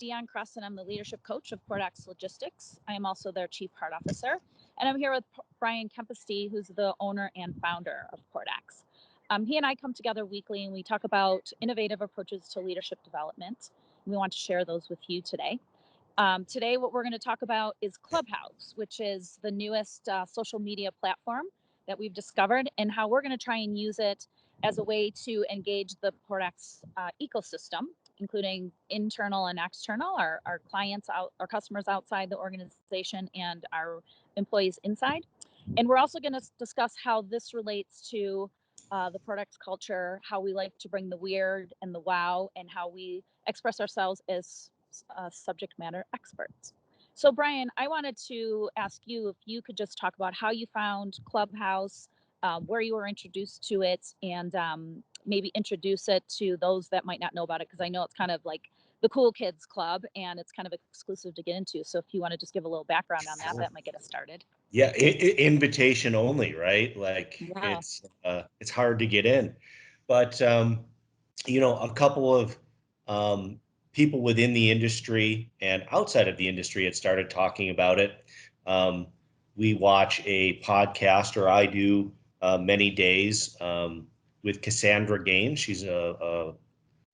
Dionne Kress, and I'm the leadership coach of Portax Logistics. I am also their chief heart officer. And I'm here with Brian Kempesty, who's the owner and founder of Portax. He and I come together weekly and we talk about innovative approaches to leadership development. We want to share those with you today. Today, what we're going to talk about is Clubhouse, which is the newest social media platform that we've discovered, and how we're going to try and use it as a way to engage the Portax ecosystem, including internal and external, our clients, our customers outside the organization, and our employees inside. And we're also going to discuss how this relates to the Portax culture, how we like to bring the weird and the wow, and how we express ourselves as subject matter experts. So, Brian, I wanted to ask you if you could just talk about how you found Clubhouse, where you were introduced to it, and maybe introduce it to those that might not know about it, because I know it's kind of like the cool kids club and it's kind of exclusive to get into. So if you want to just give a little background on that, that might get us started. Yeah, invitation only, right? Like Yeah. it's hard to get in, but a couple of people within the industry and outside of the industry had started talking about it. We watch a podcast, or I do, many days with Cassandra Gaines. She's a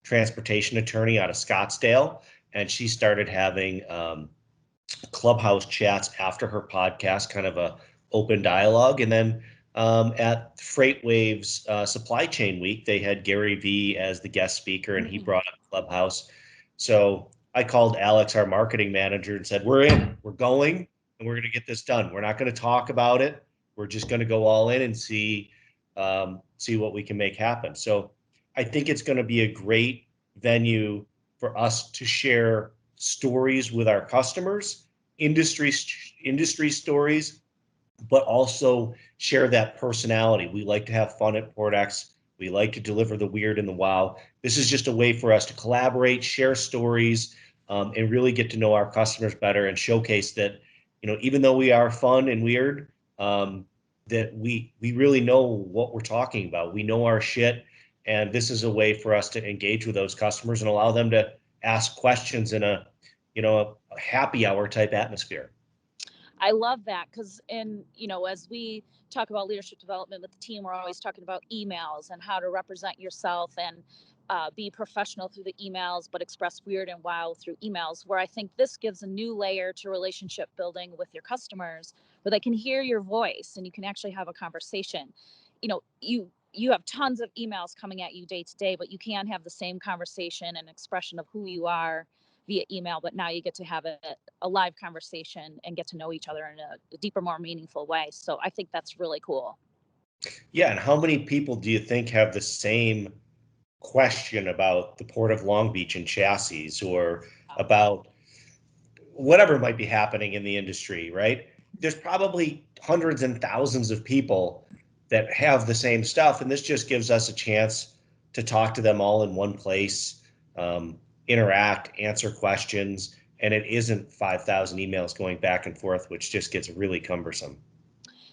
transportation attorney out of Scottsdale, and she started having Clubhouse chats after her podcast, kind of a open dialogue. And then at FreightWaves Supply Chain Week, they had Gary Vee as the guest speaker, and he brought up Clubhouse. So I called Alex, our marketing manager, and said, we're in, we're going, and we're going to get this done. We're not going to talk about it. We're just going to go all in and see what we can make happen. So I think it's going to be a great venue for us to share stories with our customers, industry stories, but also share that personality. We like to have fun at Portax. We like to deliver the weird and the wow. This is just a way for us to collaborate, share stories, and really get to know our customers better, and showcase that, even though we are fun and weird, that we really know what we're talking about. We know our shit. And this is a way for us to engage with those customers and allow them to ask questions in a happy hour type atmosphere. I love that, because as we talk about leadership development with the team, we're always talking about emails and how to represent yourself and be professional through the emails, but express weird and wow through emails, where I think this gives a new layer to relationship building with your customers, where they can hear your voice and you can actually have a conversation. You have tons of emails coming at you day to day, but you can have the same conversation and expression of who you are via email, but now you get to have a live conversation and get to know each other in a deeper, more meaningful way. So I think that's really cool. Yeah, and how many people do you think have the same question about the Port of Long Beach and chassis, or about whatever might be happening in the industry, right? There's probably hundreds and thousands of people that have the same stuff, and this just gives us a chance to talk to them all in one place, interact, answer questions, and it isn't 5,000 emails going back and forth, which just gets really cumbersome.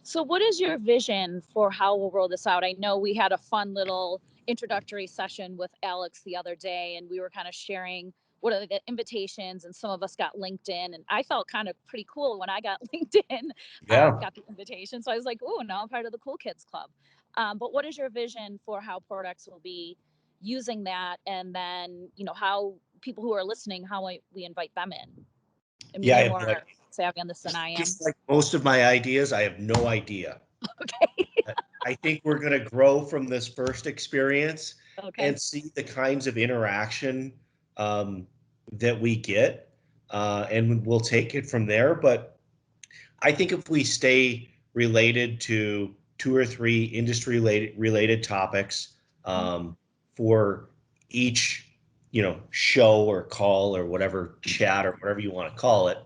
So what is your vision for how we'll roll this out? I know we had a fun little introductory session with Alex the other day, and we were kind of sharing what are the invitations, and some of us got LinkedIn, and I felt kind of pretty cool when I got LinkedIn, got the invitation. So I was like, oh, now I'm part of the cool kids club. But what is your vision for how Portax will be using that? And then, how people who are listening, how we invite them in? I mean, you're more savvy on this than I am. Just like most of my ideas, I have no idea. Okay. I think we're going to grow from this first experience and see the kinds of interaction that we get, and we'll take it from there. But I think if we stay related to 2 or 3 industry related topics for each, show or call or whatever, chat or whatever you want to call it,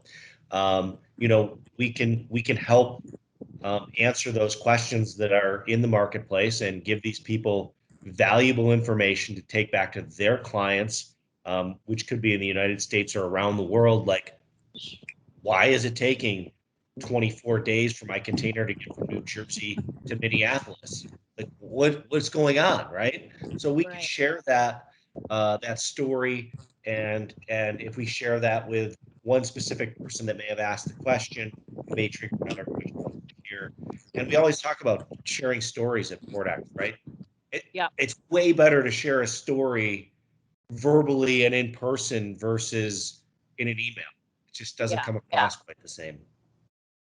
we can help answer those questions that are in the marketplace and give these people valuable information to take back to their clients, which could be in the United States or around the world. Like, why is it taking 24 days for my container to get from New Jersey to Minneapolis? Like, what's going on, right? So we can share that story and if we share that with one specific person that may have asked the question, it may trigger another question here. And we always talk about sharing stories at Portax, right? It, Yeah. it's way better to share a story verbally and in person versus in an email. It just doesn't Yeah. come across quite the same.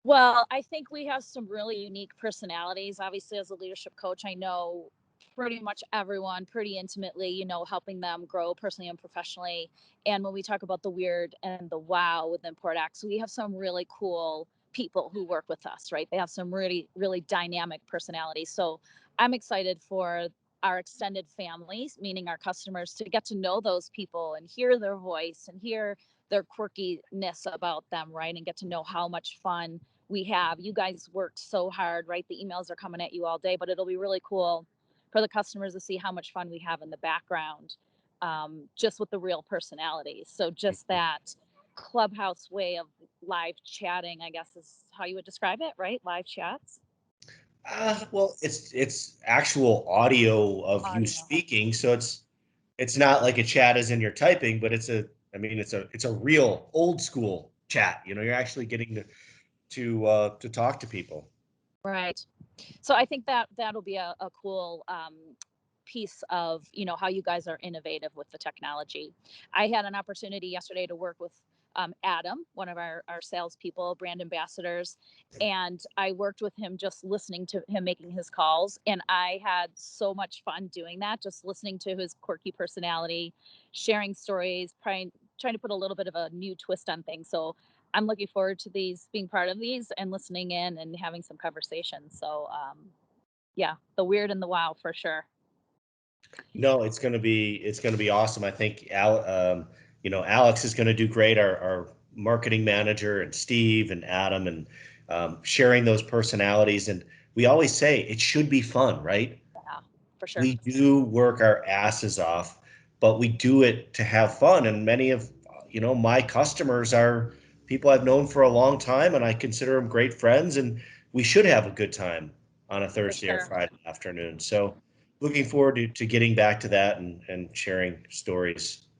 Well, I think we have some really unique personalities. Obviously, as a leadership coach, I know pretty much everyone pretty intimately, helping them grow personally and professionally. And when we talk about the weird and the wow within Portax, we have some really cool people who work with us, right? They have some really, really dynamic personalities. So I'm excited for our extended families, meaning our customers, to get to know those people and hear their voice and hear their quirkiness about them, right? And get to know how much fun we have. You guys worked so hard, right? The emails are coming at you all day, but it'll be really cool for the customers to see how much fun we have in the background, just with the real personalities. So just that Clubhouse way of live chatting, I guess is how you would describe it, right? Live chats. Well, it's actual audio of you Audio. speaking, so it's not like a chat as in you're typing, but I mean, it's a real old school chat. You know, you're actually getting to talk to people. Right. So I think that that'll be a cool piece of how you guys are innovative with the technology. I had an opportunity yesterday to work with Adam, one of our salespeople, brand ambassadors, and I worked with him just listening to him making his calls, and I had so much fun doing that, just listening to his quirky personality, sharing stories, trying to put a little bit of a new twist on things. So I'm looking forward to these, being part of these and listening in and having some conversations. So yeah, the weird and the wow for sure. No, it's gonna be awesome. I think Alex is gonna do great. Our marketing manager and Steve and Adam and sharing those personalities. And we always say it should be fun, right? Yeah, for sure. We do work our asses off, but we do it to have fun. And many of, my customers are people I've known for a long time, and I consider them great friends. And we should have a good time on a For Thursday or sure. Friday afternoon. So looking forward to getting back to that and sharing stories.